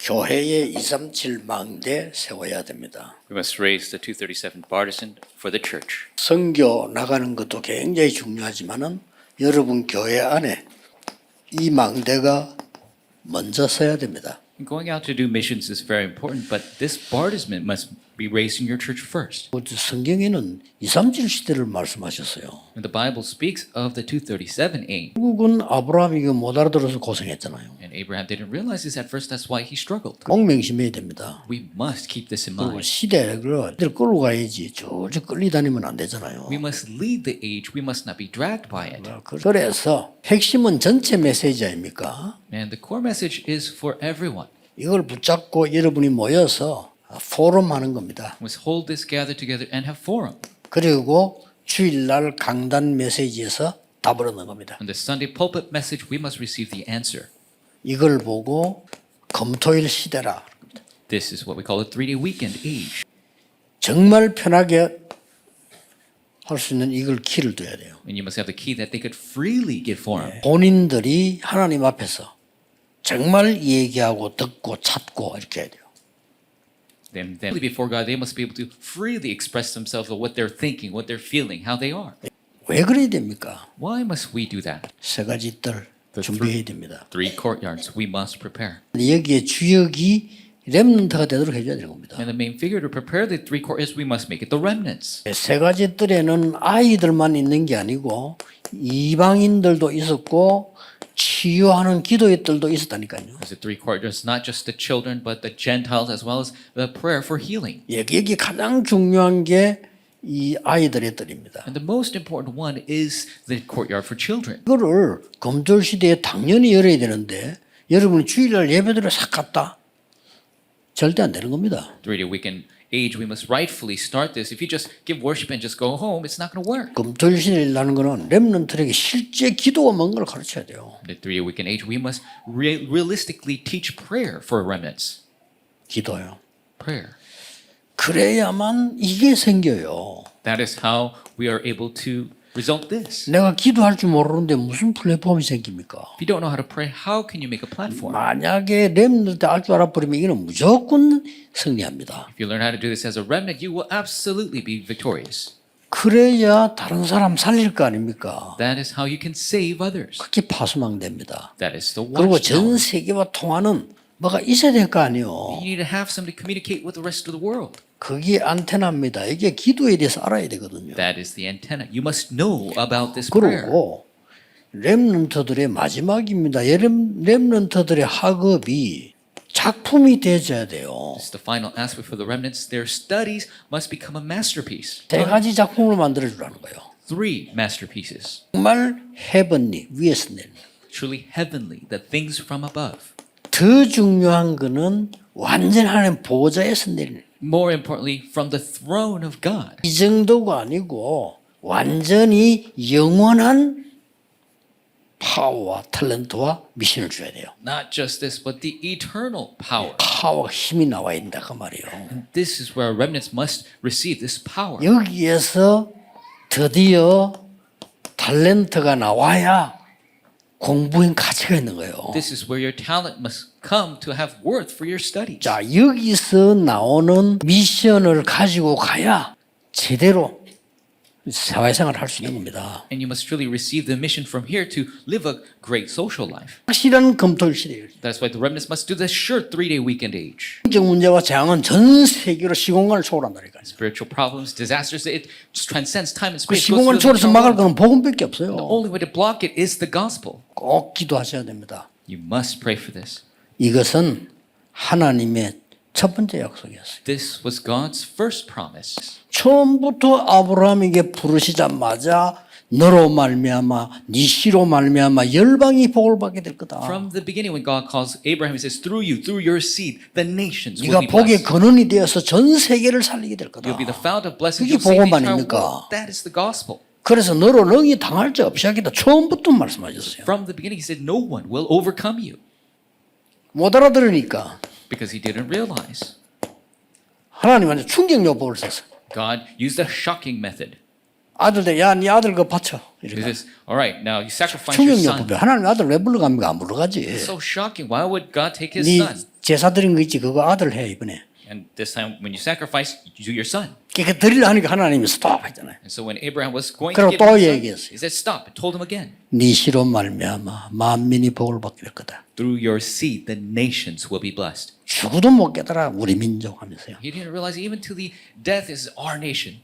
교회의 237 망대 세워야 됩니다. We must raise the 237 Bartizan for the church. 선교 나가는 것도 굉장히 중요하지만은 여러분 교회 안에 이 망대가 먼저 서야 됩니다. Going out to do missions is very important, but this Bartizan must be raised in your church first. 성경에는 237 시대를 말씀하셨어요. When the Bible speaks of the 237A, 결국은 아브라함이 이거 못 알아들어서 고생했잖아요. and Abraham didn't realize this at first, that's why he struggled. 꼭 명심해야 됩니다. We must keep this in 그리고 mind. 시대를 끌고 가야지 쭉쭉 끌리다니면 안 되잖아요. We must lead the age, we must not be dragged by it. 그래서 핵심은 전체 메시지 아닙니까? And the core message is for everyone. 이걸 붙잡고 여러분이 모여서 포럼 하는 겁니다. We must hold this, gather together, and have forum. 그리고 주일날 강단 메시지에서 답을 얻는 겁니다. On the Sunday pulpit message, we must receive the answer. 이걸 보고 금토일 시대라. This is what we call a 3-day weekend age. 정말 편하게 할 수 있는 이걸 키를 둬야 돼요. And you must have the key that they could freely get forum. 본인들이 하나님 앞에서 정말 얘기하고 듣고 찾고 이렇게 해야 돼요. Then before God, they must be able to freely express themselves of what they're thinking, what they're feeling, how they are. 왜 그래야 됩니까? Why must we do that? 세 가지 뜰 준비해야 됩니다. 3 courtyards we must prepare. 여기에 주역이 렘넌트가 되도록 해줘야 되는 겁니다. And the main figure to prepare the 3 courtyards, we must make it the remnants. 세 가지 뜰에는 아이들만 있는 게 아니고 이방인들도 있었고 치유하는 기도의 뜰도 있었다니까요. Because the 3 courtyards, not just the children, but the Gentiles as well as the prayer for healing. 여기 가장 중요한 게 이 아이들의 뜰입니다. And the most important one is the courtyard for children. 이거를 금토일 시대에 당연히 열어야 되는데 여러분이 주일날 예배드려 싹 갔다? 절대 안 되는 겁니다. 3-day weekend age, we must rightfully start this. If you just give worship and just go home, it's not going to work. 금토일 시대라는 거는 렘넌트에게 실제 기도가 뭔 걸 가르쳐야 돼요. The 3-day weekend age, we must realistically teach prayer for remnants. 기도요. Prayer. 그래야만 이게 생겨요. That is how we are able to result this. 내가 기도할 줄 모르는데 무슨 플랫폼이 생깁니까? If you don't know how to pray, how can you make a platform? 만약에 렘넌트 알 줄 알아버리면 이거는 무조건 승리합니다. If you learn how to do this as a remnant, you will absolutely be victorious. 그래야 다른 사람 살릴 거 아닙니까? That is how you can save others. 그게 파수망대입니다. That is the 그리고 전 watchtower. 세계와 통하는 뭐가 있어야 될 거 아니에요. You need to have somebody communicate with the rest of the world. 그게 안테나입니다. 이게 기도에 대해서 알아야 되거든요. That is the antenna. You must know about this prayer. 그리고 렘넌트들의 마지막입니다. 렘넌트들의 학업이 작품이 되어야 돼요. This is the final aspect for the remnants. Their studies must become a masterpiece. 세 가지 작품을 만들어 주라는 거예요. 3 masterpieces. 정말 헤븐리 위에서 내는. Truly heavenly, the things from above. 더 중요한 거는 완전 하나님 보좌에서 내리는. More importantly, from the throne of God. 이 정도가 아니고 완전히 영원한 파워와 탤런트와 미션을 줘야 돼요. Not just this, but the eternal power. 파워가 힘이 나와야 된다 그 말이에요. And this is where remnants must receive this power. 여기에서 드디어 탤런트가 나와야 공부엔 가치가 있는 거예요. This is where your talent must come to have worth for your studies. 자, 여기서 나오는 미션을 가지고 가야 제대로 사회생활을 할 수 있는 겁니다. And you must truly receive the mission from here to live a great social life. 확실한 금토일 시대예요. That's why the remnants must do the sure 3-day weekend age. 경제적 문제와 재앙은 전 세계로 시공간을 초월한다니까요. Spiritual problems, disasters, it transcends time and 그 space. 시공간을 초월해서 막을 거는 복음밖에 없어요. The only way to block it is the gospel. 꼭 기도하셔야 됩니다. You must pray for this. 이것은 하나님의 첫 번째 약속이었어요. This was God's first promise. 처음부터 아브라함에게 부르시자마자 너로 말미암아 네 씨로 말미암아 열방이 복을 받게 될 거다. From the beginning, when God calls Abraham, He says, "Through you, through your seed, the nations will 네가 be 복의 blessed. 근원이 되어서 전 세계를 살리게 될 거다. You'll be the fount of blessing. 그게 You'll save the 복음 entire 아닙니까? world." That is the gospel. 그래서 너로 능히 당할 자 없이 하겠다. 처음부터 말씀하셨어요. From the beginning, He said, "No one will overcome you," 못 알아들으니까 because He didn't realize. 하나님한테 충격요법을 썼어요. God used a shocking method. 아들 야네 아들 그거 바쳐. He 이렇게. says, all right, now you sacrifice your son. 충격요법이야. 하나님 아들 왜 불러갑니까? 안 불러가지. It's so shocking. Why would God take his 네 son? 제사 드린 거 있지 그거 아들 해 이번에. And this time, when you sacrifice, you do your son. 그 드리려 하니까 하나님이 스톱 했잖아요. And so when Abraham was going 그리고 to give 또 his son, 얘기했어요. he said, stop. And told him again. 네 씨로 말미암아 만민이 복을 받게 될 거다. Through your seed, the nations will be blessed. 죽어도 못 깨달아 우리 민족 하면서요. He didn't realize even to the death is our nation.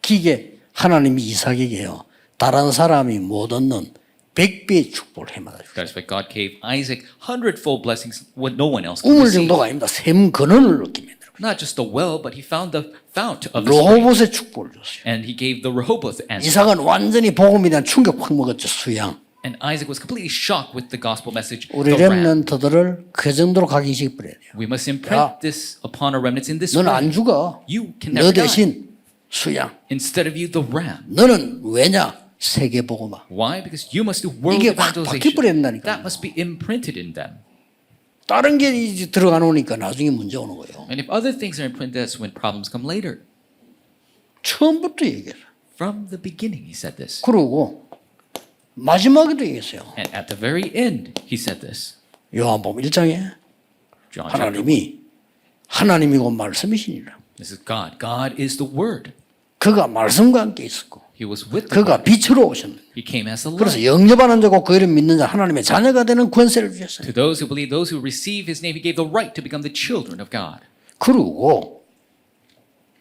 기계 하나님이 이삭에게요. 다른 사람이 못 얻는 100배의 축복을 해마다 주셨어요. That is why God gave Isaac 100-fold blessings, what no one else could 우물 receive. 정도가 아닙니다. 샘 근원을 얻게 만들어요. Not just the well, but he found the fount of the spring. 로봇의 축복을 줬어요. And he gave the Rehoboth answer. 이삭은 완전히 복음에 대한 충격 확 먹었죠. 수양. And Isaac was completely shocked with the gospel message. 우리 The ram. 렘넌트들을 그 정도로 각인시켜 버려야 돼요. We must imprint this upon our remnants in this 너는 way. 안 죽어. You can 너 never die. 대신 수양. Instead of you, the ram. 너는 왜냐? 세계 복음화. Why? Because you must do world 이게 확 evangelization. 바뀌어버린다니까요. That must be imprinted in them. 다른 게 이제 들어가 놓으니까 나중에 문제 오는 거예요. And if other things are imprinted, that's when problems come later. 처음부터 얘기해요. From the beginning, he said this. 그러고 마지막에도 얘기했어요. And at the very end, he said this. 요한복음 1장에 John chapter 1. 하나님이고 말씀이시니라. This is God. God is the Word. 그가 말씀과 함께 있었고 He was with the 그가 Word. 빛으로 오셨는데 He came as the 그래서 light. 영접하는 자고 그 이름 믿는 자 하나님의 자녀가 되는 권세를 주셨어요. To those who believe, those who receive His name, He gave the right to become the children of God. 그리고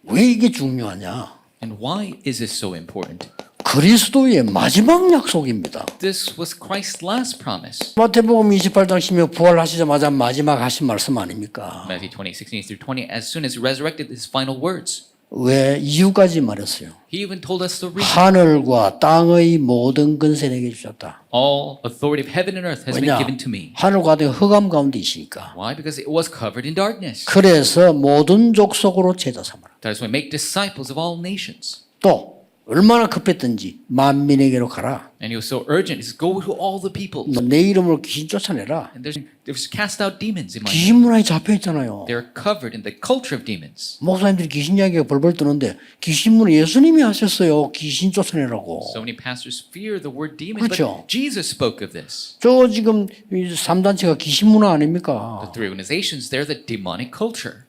왜 이게 중요하냐? And why is this so important? 그리스도의 마지막 약속입니다. This was Christ's last promise. 마태복음 28장 16 부활하시자마자 마지막 하신 말씀 아닙니까? Matthew 20:16-20. As soon as He resurrected, His final words. 왜 이유까지 말했어요? He even told us the reason. 하늘과 땅의 모든 권세 내게 주셨다. All authority of heaven and earth has been 왜냐? given to me. 하늘과 땅의 흑암 가운데 있으니까. Why? Because it was covered in darkness. 그래서 모든 족속으로 제자 삼아라. That is why make disciples of all nations. 또 얼마나 급했든지 만민에게로 가라. And He was so urgent. He says, go to all the people. 내 이름으로 귀신 쫓아내라. And there's cast out demons in my name. 귀신 문화에 잡혀 있잖아요. They're covered in the culture of demons. 목사님들이 귀신 이야기가 벌벌 뜨는데 귀신 문화 예수님이 하셨어요. 귀신 쫓아내라고. So many pastors fear the word demons, 그렇죠. but Jesus spoke of this. 저 지금 3단체가 귀신 문화 아닙니까? The three organizations, they're the demonic culture.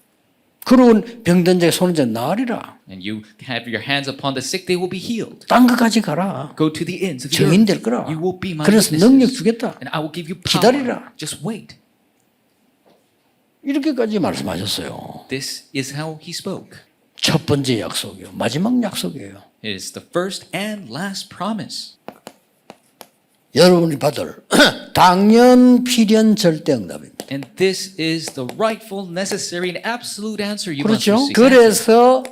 그런 병든 자의 손을 자 나으리라. And you have your hands upon the sick, they will be healed. 딴 것까지 가라. Go to the ends of the 증인 earth. 될 거라. You will be my 그래서 능력 witnesses. 주겠다. And I will give you power. 기다리라. Just wait. 이렇게까지 말씀하셨어요. This is how he spoke. 첫 번째 약속이요. 마지막 약속이에요. It is the first and last promise. 여러분이 받을 당연 필연 절대 응답입니다. And this is the rightful, necessary, and absolute answer you 그렇죠? must receive. 그래서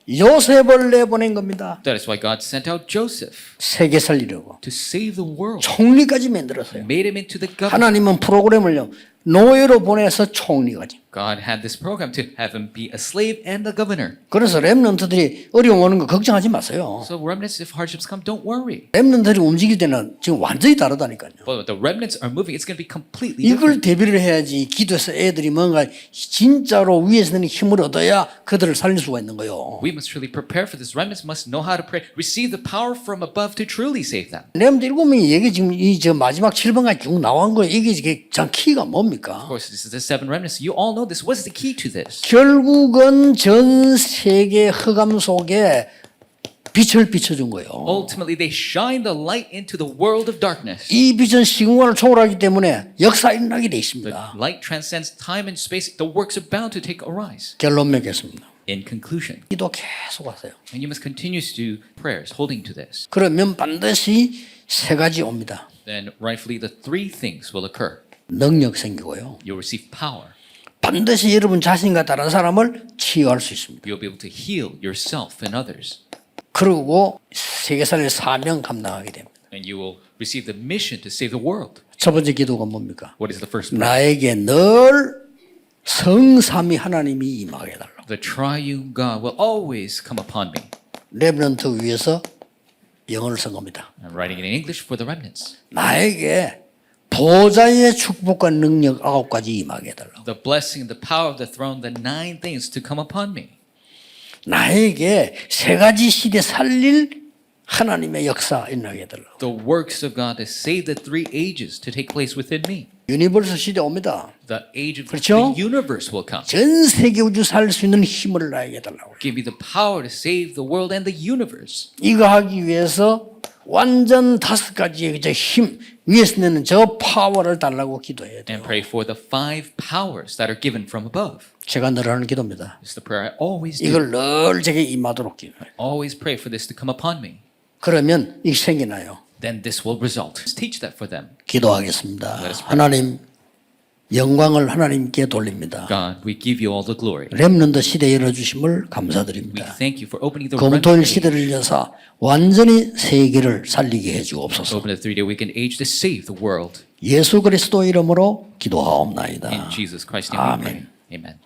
요셉을 내보낸 겁니다. That is why God sent out Joseph 세계 살리려고. to save the world. 총리까지 만들었어요. Made him into the governor. 하나님은 프로그램을요. 노예로 보내서 총리까지. God had this program to have him be a slave and a governor. 그래서 렘넌트들이 어려움 오는 거 걱정하지 마세요. So remnants, if hardships come, don't worry. 렘넌트들이 움직일 때는 지금 완전히 다르다니까요. But the remnants are moving. It's going to be completely 이걸 different. 대비를 해야지 기도해서 애들이 뭔가 진짜로 위에서 는 힘을 얻어야 그들을 살릴 수가 있는 거예요. We must truly prepare for this. Remnants must know how to pray, receive the power from above to truly save them. 렘넌트 7명이 얘기 지금 이 저 마지막 7번까지 쭉 나온 거예요. 이게 참 키가 뭡니까? Of course, this is the seven remnants. You all know this. What's the key to this? 결국은 전 세계 흑암 속에 빛을 비춰준 거예요. Ultimately, they shine the light into the world of darkness. 이 빛은 시공간을 초월하기 때문에 역사 일어나게 돼 The 있습니다. light transcends time and space. The works are bound to take arise. 결론 맺겠습니다. In conclusion, 기도 계속 하세요. and you must continue to do prayers holding to this. 그러면 반드시 세 가지 옵니다. Then rightfully the three things will occur. 능력 생기고요. You'll receive power. 반드시 여러분 자신과 다른 사람을 치유할 수 있습니다. You'll be able to heal yourself and others. 그리고 세계사의 사명 감당하게 됩니다. And you will receive the mission to save the world. 첫 번째 기도가 뭡니까? What is the first prayer? 나에게 늘 성삼위 하나님이 임하게 해달라. The triune God will always come upon me. 렘넌트 위해서 영어를 쓴 겁니다. I'm writing it in English for the remnants. 나에게 보좌의 축복과 능력 9가지 임하게 해달라. The blessing, the power of the throne, the 9 things to come upon me. 나에게 세 가지 시대 살릴 하나님의 역사 일어나게 해달라고. The works of God to save the three ages to take place within me. 유니버스 시대 옵니다. The age of 그렇죠? the universe will come. 전 세계 우주 살 수 있는 힘을 나에게 해달라고. Give me the power to save the world and the universe. 이거 하기 위해서 완전 5가지의 힘 위에서 내는 저 파워를 달라고 기도해야 돼요. And pray for the 5 powers that are given from above. 제가 늘 하는 기도입니다. It's the prayer I always do. 이걸 늘 제게 임하도록 기도해요. Always pray for this to come upon me. 그러면 이게 생기나요? Then this will result. Let's teach that for them. 기도하겠습니다. Let us pray. 하나님 영광을 하나님께 돌립니다. God, we give you all the glory. 렘넌트 시대 열어주심을 We 감사드립니다. thank you for opening the 검토일 remnant age. 시대를 열어서 완전히 세계를 살리게 해주옵소서. Open the 3-day weekend age to save the world. 예수 그리스도 이름으로 기도하옵나이다. In Jesus Christ's name we pray. 아멘. Amen.